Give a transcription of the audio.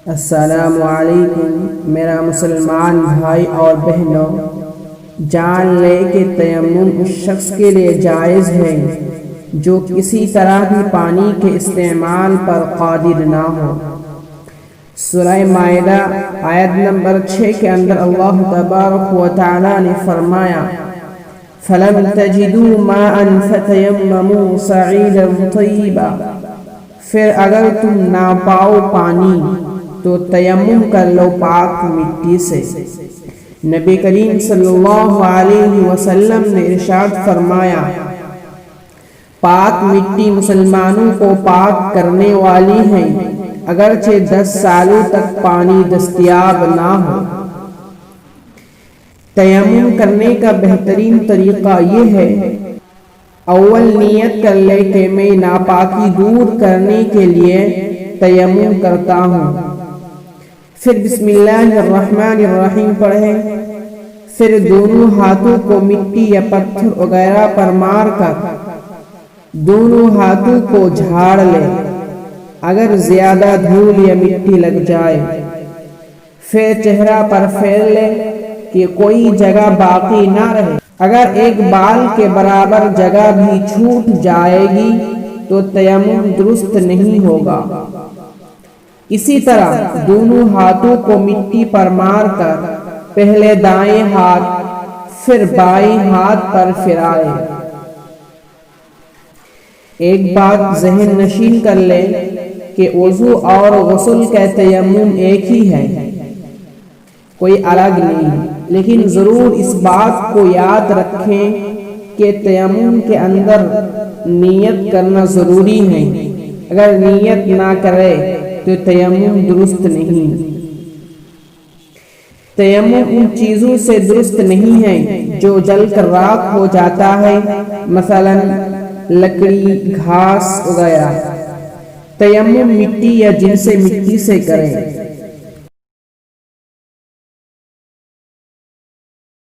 السلام علیکم میرا مسلمان بھائی اور بہنوں، جان لے کہ تیمم اس شخص کے لیے جائز ہے جو کسی طرح بھی پانی کے استعمال پر قادر نہ ہو۔ سورہ مائدہ آیت نمبر 6 کے اندر اللہ تبارک و تعالی نے فرمایا فَلَمْ تَجِدُوا مَاءً فَتَيَمَّمُوا صَعِيدًا طَيِّبًا، پھر اگر تم نہ پاؤ پانی تو تیمم کر لو پاک مٹی سے۔ نبی کریم صلی اللہ علیہ وسلم نے ارشاد فرمایا، پاک مٹی مسلمانوں کو پاک کرنے والی ہے، اگرچہ 10 سالوں تک پانی دستیاب نہ ہو۔ تیمم کرنے کا بہترین طریقہ یہ ہے، اول نیت کر لے کہ میں ناپاکی دور کرنے کے لیے تیمم کرتا ہوں، پھر بسم اللہ الرحمن الرحیم پڑھیں، پھر دونوں ہاتھوں کو مٹی یا پتھر وغیرہ پر مار کر دونوں ہاتھوں کو جھاڑ لے، اگر زیادہ دھول یا مٹی لگ جائے پھر چہرہ پر پھیر لے کہ کوئی جگہ باقی نہ رہے۔ اگر ایک بال کے برابر جگہ بھی چھوٹ جائے گی تو تیمم درست نہیں ہوگا۔ اسی طرح دونوں ہاتھوں کو مٹی پر مار کر پہلے دائیں ہاتھ پھر بائیں ہاتھ پر پھرائے۔ ایک بات ذہن نشین کر لیں کہ وضو اور غسل کا تیمم ایک ہی ہے، کوئی الگ نہیں، لیکن ضرور اس بات کو یاد رکھیں کہ تیمم کے اندر نیت کرنا ضروری ہے، اگر نیت نہ کرے تو تیمم درست نہیں۔ تیمم ان چیزوں سے درست نہیں ہے جو جل کر راکھ ہو جاتا ہے، مثلا لکڑی، گھاس وغیرہ۔ تیمم مٹی یا جنس مٹی سے کریں۔